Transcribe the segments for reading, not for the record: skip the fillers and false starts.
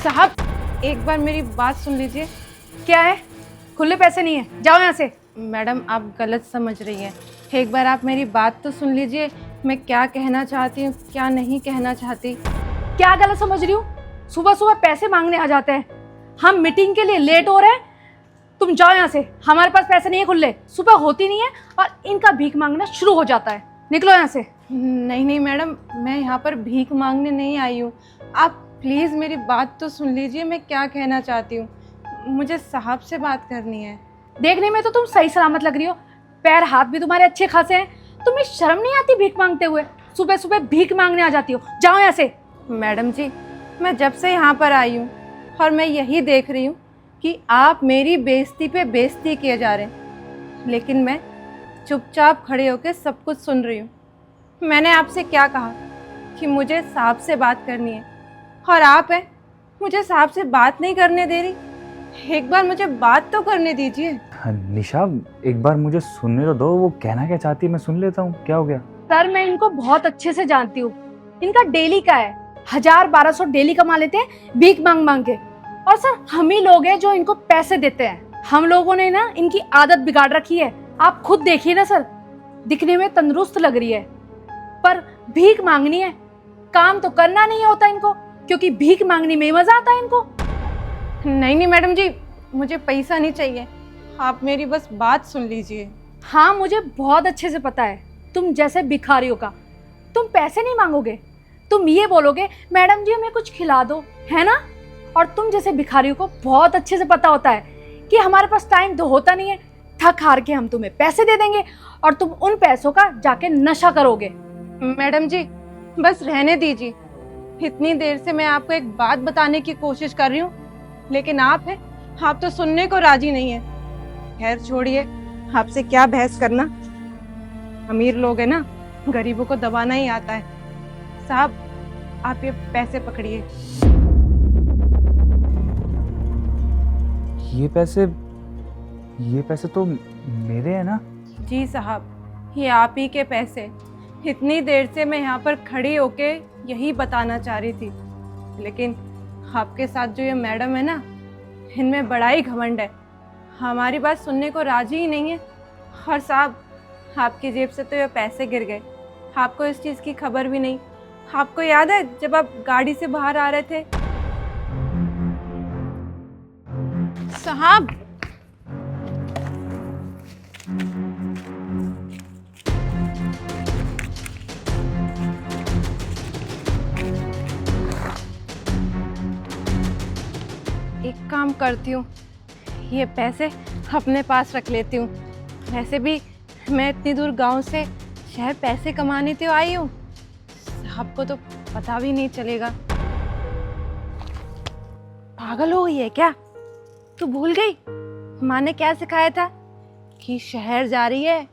साहब एक बार मेरी बात सुन लीजिए। क्या है? खुले पैसे नहीं है, जाओ यहाँ से। मैडम आप गलत समझ रही हैं। एक बार आप मेरी बात तो सुन लीजिए, मैं क्या कहना चाहती हूँ क्या नहीं कहना चाहती। क्या गलत समझ रही हूँ? सुबह सुबह पैसे मांगने आ जाते हैं, हम मीटिंग के लिए लेट हो रहे हैं, तुम जाओ यहाँ से। हमारे पास पैसे नहीं है खुले, सुबह होती नहीं है और इनका भीख मांगना शुरू हो जाता है। निकलो यहाँ से। नहीं नहीं मैडम, मैं यहाँ पर भीख मांगने नहीं आई हूँ। आप प्लीज़ मेरी बात तो सुन लीजिए, मैं क्या कहना चाहती हूँ। मुझे साहब से बात करनी है। देखने में तो तुम सही सलामत लग रही हो, पैर हाथ भी तुम्हारे अच्छे खासे हैं, तुम्हें शर्म नहीं आती भीख मांगते हुए? सुबह सुबह भीख मांगने आ जाती हो, जाओ यहाँ से। मैडम जी, मैं जब से यहाँ पर आई हूँ और मैं यही देख रही हूँ कि आप मेरी बेइज्जती पे बेइज्जती किए जा रहे हैं, लेकिन मैं चुपचाप खड़े होकर सब कुछ सुन रही हूँ। मैंने आपसे क्या कहा कि मुझे साहब से बात करनी है, और आप हैं मुझे साहब से बात नहीं करने दे रही। एक बार मुझे बात तो करने दीजिए। निशा, एक बार मुझे सुनने तो दो, वो कहना क्या चाहती है मैं सुन लेता हूँ। क्या हो गया? सर मैं इनको बहुत अच्छे से जानती हूँ, इनका डेली का है, 1000-1200 डेली कमा लेते हैं भीख मांग मांग के। और सर हम ही लोग हैं जो इनको पैसे देते हैं, हम लोगों ने ना इनकी आदत बिगाड़ रखी है। आप खुद देखिए ना सर, दिखने में तंदुरुस्त लग रही है पर भीख मांगनी है। काम तो करना नहीं होता इनको, क्योंकि भीख मांगने में मजा आता है इनको। नहीं नहीं मैडम जी, मुझे पैसा नहीं चाहिए, आप मेरी बस बात सुन लीजिए। हाँ मुझे बहुत अच्छे से पता है तुम जैसे भिखारियों का। तुम पैसे नहीं मांगोगे, तुम ये बोलोगे मैडम जी हमें कुछ खिला दो, है ना? और तुम जैसे भिखारियों को बहुत अच्छे से पता होता है कि हमारे पास टाइम तो होता नहीं है, थक हार के हम तुम्हें पैसे दे देंगे और तुम उन पैसों का जाके नशा करोगे। मैडम जी बस रहने दीजिए, इतनी देर से मैं आपको एक बात बताने की कोशिश कर रही हूँ, लेकिन आप तो सुनने को राजी नहीं है। खैर छोड़िए, आपसे क्या बहस करना। अमीर लोग हैं ना, गरीबों को दबाना ही आता है। साहब आप ये पैसे पकड़िए। ये पैसे तो मेरे हैं ना? जी साहब, ये आप ही के पैसे। इतनी देर से मैं यहाँ पर खड़ी होके यही बताना चाह रही थी, लेकिन आपके साथ जो ये मैडम है ना, इनमें बड़ा ही घमंड है, हमारी बात सुनने को राजी ही नहीं है। और साहब आपकी जेब से तो ये पैसे गिर गए, आपको इस चीज़ की खबर भी नहीं। आपको याद है जब आप गाड़ी से बाहर आ रहे थे? साहब एक काम करती हूँ, ये पैसे अपने पास रख लेती हूँ। वैसे भी मैं इतनी दूर गांव से शहर पैसे कमाने तो आई हूँ, साहब को तो पता भी नहीं चलेगा। पागल हो गई है क्या? तू भूल गई माँ ने क्या सिखाया था कि शहर जा रही है,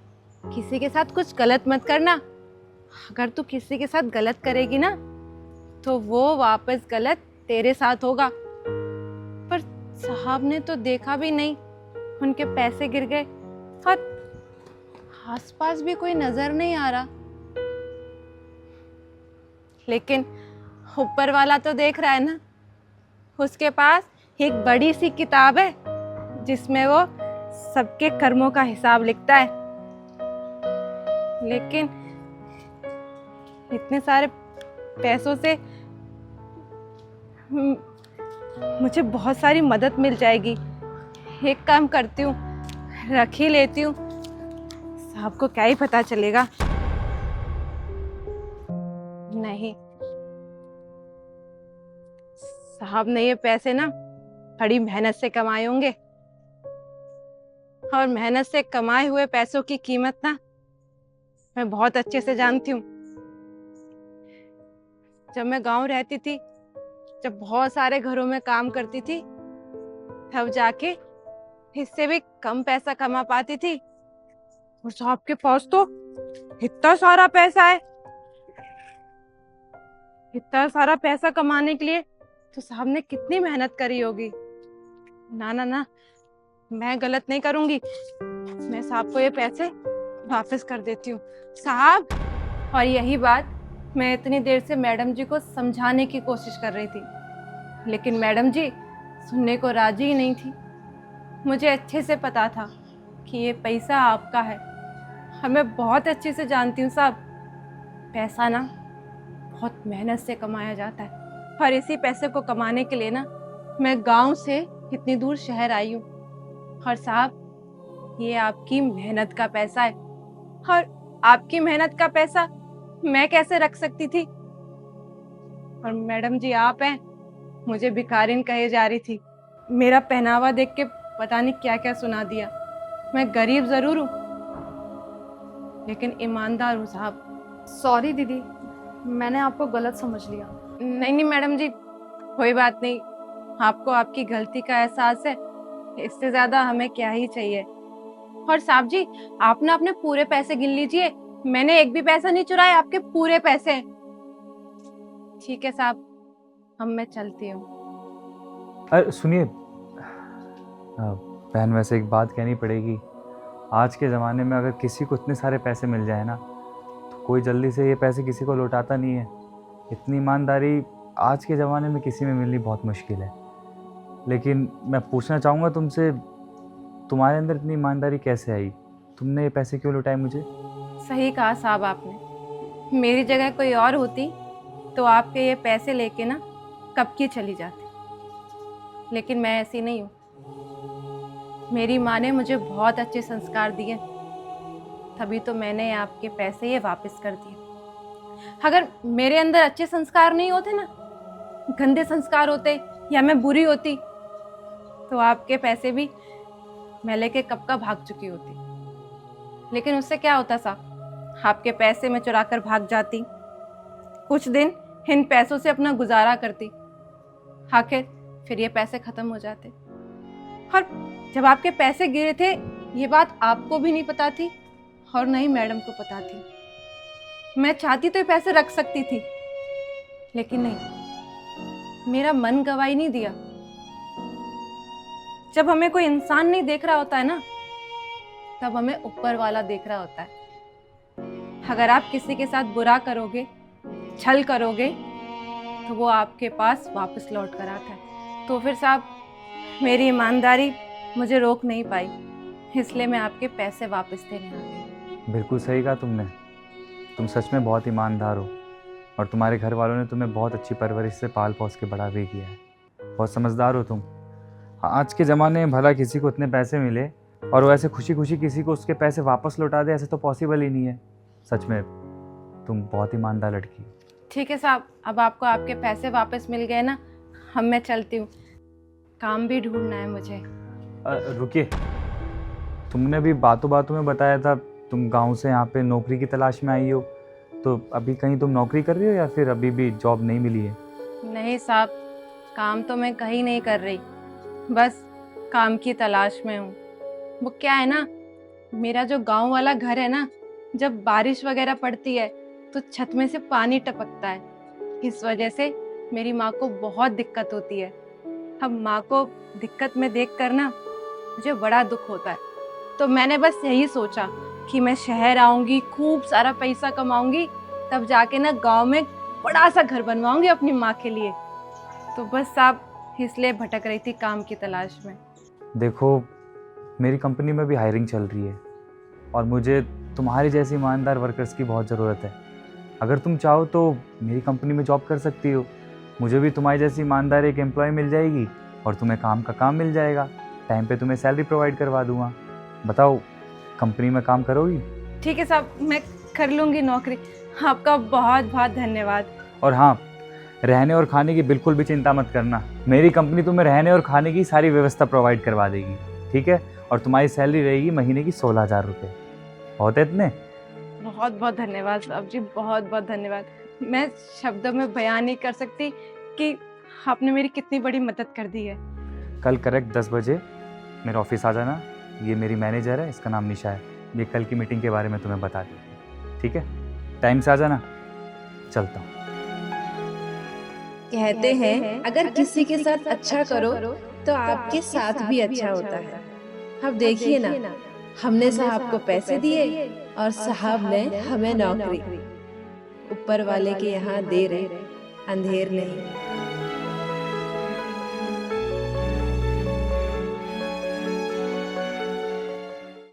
किसी के साथ कुछ गलत मत करना। अगर तू किसी के साथ गलत करेगी ना तो वो वापस गलत तेरे साथ होगा। पर साहब ने तो देखा भी नहीं, उनके पैसे गिर गए और आसपास भी कोई नजर नहीं आ रहा। लेकिन ऊपर वाला तो देख रहा है ना, उसके पास एक बड़ी सी किताब है जिसमें वो सबके कर्मों का हिसाब लिखता है। लेकिन इतने सारे पैसों से मुझे बहुत सारी मदद मिल जाएगी। एक काम करती हूँ, रख ही लेती हूँ, साहब को क्या ही पता चलेगा। नहीं, साहब ने ये पैसे ना बड़ी मेहनत से कमाए होंगे, और मेहनत से कमाए हुए पैसों की कीमत ना मैं बहुत अच्छे से जानती हूँ। जब मैं गांव रहती थी, जब बहुत सारे घरों में काम करती थी, तब जाके इससे भी कम पैसा कमा पाती थी। और साहब के पास तो इतना सारा पैसा है। इतना सारा पैसा कमाने के लिए तो साहब ने कितनी मेहनत करी होगी। ना ना ना, मैं गलत नहीं करूंगी, मैं साहब को ये पैसे वापस कर देती हूँ। साहब, और यही बात मैं इतनी देर से मैडम जी को समझाने की कोशिश कर रही थी, लेकिन मैडम जी सुनने को राजी ही नहीं थी। मुझे अच्छे से पता था कि ये पैसा आपका है और मैं बहुत अच्छे से जानती हूँ साहब, पैसा ना बहुत मेहनत से कमाया जाता है और इसी पैसे को कमाने के लिए ना मैं गांव से इतनी दूर शहर आई हूँ। और साहब ये आपकी मेहनत का पैसा है और आपकी मेहनत का पैसा मैं कैसे रख सकती थी। और मैडम जी आप हैं, मुझे भिखारिन कहे जा रही थी। मेरा पहनावा देख के पता नहीं क्या क्या सुना दिया। मैं गरीब जरूर हूँ लेकिन ईमानदार हूँ साहब। सॉरी दीदी, मैंने आपको गलत समझ लिया। नहीं नहीं मैडम जी, कोई बात नहीं। आपको आपकी गलती का एहसास है, इससे ज्यादा हमें क्या ही चाहिए। और साहब जी आप ना अपने पूरे पैसे गिन लीजिए, मैंने एक भी पैसा नहीं चुराए, आपके पूरे पैसे हैं। ठीक है साहब, अब मैं चलती हूँ। अरे सुनिए बहन, वैसे एक बात कहनी पड़ेगी। आज के ज़माने में अगर किसी को इतने सारे पैसे मिल जाए ना तो कोई जल्दी से ये पैसे किसी को लौटाता नहीं है। इतनी ईमानदारी आज के ज़माने में किसी में मिलनी बहुत मुश्किल है। लेकिन मैं पूछना चाहूँगा तुमसे, तुम्हारे अंदर इतनी ईमानदारी कैसे आई? तुमने ये पैसे क्यों लौटाए मुझे? सही कहा साहब आपने। मेरी जगह कोई और होती तो आपके ये पैसे लेके ना कब की चली जाती, लेकिन मैं ऐसी नहीं हूँ। मेरी माँ ने मुझे बहुत अच्छे संस्कार दिए, तभी तो मैंने आपके पैसे ये वापस कर दिए। अगर मेरे अंदर अच्छे संस्कार नहीं होते ना, गंदे संस्कार होते या मैं बुरी होती तो आपके पैसे भी मैं लेके कब का भाग चुकी होती। लेकिन उससे क्या होता साहब, आपके पैसे मैं चुरा कर भाग जाती, कुछ दिन इन पैसों से अपना गुजारा करती, आखिर फिर ये पैसे खत्म हो जाते। और जब आपके पैसे गिरे थे ये बात आपको भी नहीं पता थी और न ही मैडम को पता थी। मैं चाहती तो ये पैसे रख सकती थी, लेकिन नहीं, मेरा मन गवाही नहीं दिया। जब हमें कोई इंसान नहीं देख रहा होता है ना, तब हमें ऊपर वाला देख रहा होता है। अगर आप किसी के साथ बुरा करोगे, छल करोगे, तो वो आपके पास वापस लौट कर आता है। तो फिर साहब मेरी ईमानदारी मुझे रोक नहीं पाई, इसलिए मैं आपके पैसे वापस देने आ गई। बिल्कुल सही कहा तुमने। तुम सच में बहुत ईमानदार हो और तुम्हारे घर वालों ने तुम्हें बहुत अच्छी परवरिश से पाल पोस के बड़ा भी किया है। बहुत समझदार हो तुम। आज के ज़माने में भला किसी को इतने पैसे मिले और वो ऐसे खुशी खुशी किसी को उसके पैसे वापस लौटा दे, ऐसे तो पॉसिबल ही नहीं है। सच में तुम बहुत ईमानदार लड़की हो। ठीक है साहब, अब आपको आपके पैसे वापस मिल गए ना, अब मैं चलती हूँ, काम भी ढूंढना है मुझे। रुकिए, तुमने भी बातों बातों में बताया था तुम गांव से यहाँ पे नौकरी की तलाश में आई हो, तो अभी कहीं तुम नौकरी कर रही हो या फिर अभी भी जॉब नहीं मिली है? नहीं साहब, काम तो मैं कहीं नहीं कर रही, बस काम की तलाश में हूँ। वो क्या है ना, मेरा जो गांव वाला घर है ना, जब बारिश वगैरह पड़ती है तो छत में से पानी टपकता है। इस वजह से मेरी माँ को बहुत दिक्कत होती है। अब माँ को दिक्कत में देख कर ना मुझे बड़ा दुख होता है। तो मैंने बस यही सोचा कि मैं शहर आऊँगी, खूब सारा पैसा कमाऊँगी, तब जाके ना गांव में बड़ा सा घर बनवाऊँगी अपनी माँ के लिए। तो बस साहब इसलिए भटक रही थी काम की तलाश में। देखो, मेरी कंपनी में भी हायरिंग चल रही है और मुझे तुम्हारी जैसी ईमानदार वर्कर्स की बहुत ज़रूरत है। अगर तुम चाहो तो मेरी कंपनी में जॉब कर सकती हो। मुझे भी तुम्हारी जैसी ईमानदार एक एम्प्लॉय मिल जाएगी और तुम्हें काम का काम मिल जाएगा। टाइम पे तुम्हें सैलरी प्रोवाइड करवा दूंगा। बताओ, कंपनी में काम करोगी? ठीक है साहब, मैं कर लूँगी नौकरी। आपका बहुत बहुत धन्यवाद। और हाँ, रहने और खाने की बिल्कुल भी चिंता मत करना। मेरी कंपनी तुम्हें रहने और खाने की सारी व्यवस्था प्रोवाइड करवा देगी, ठीक है? और तुम्हारी सैलरी रहेगी महीने की 16,000 रुपये। बहुत है इतने? बहुत बहुत धन्यवाद साहब जी, बहुत बहुत धन्यवाद। मैं शब्दों में बयान नहीं कर सकती कि आपने मेरी कितनी बड़ी मदद कर दी है। कल करेक्ट 10 बजे मेरे ऑफिस आ जाना। ये मेरी मैनेजर है, इसका नाम निशा है। ये कल की मीटिंग के बारे में तुम्हें बता देगी, ठीक है? टाइम से आ जाना। चलता हूँ। कहते हैं अगर किसी के साथ अच्छा करो तो आपके साथ भी अच्छा होता है। अब देखिए ना, हमने साहब को पैसे दिए और साहब ने हमें नौकरी। ऊपर वाले के यहाँ देर है, अंधेर नहीं।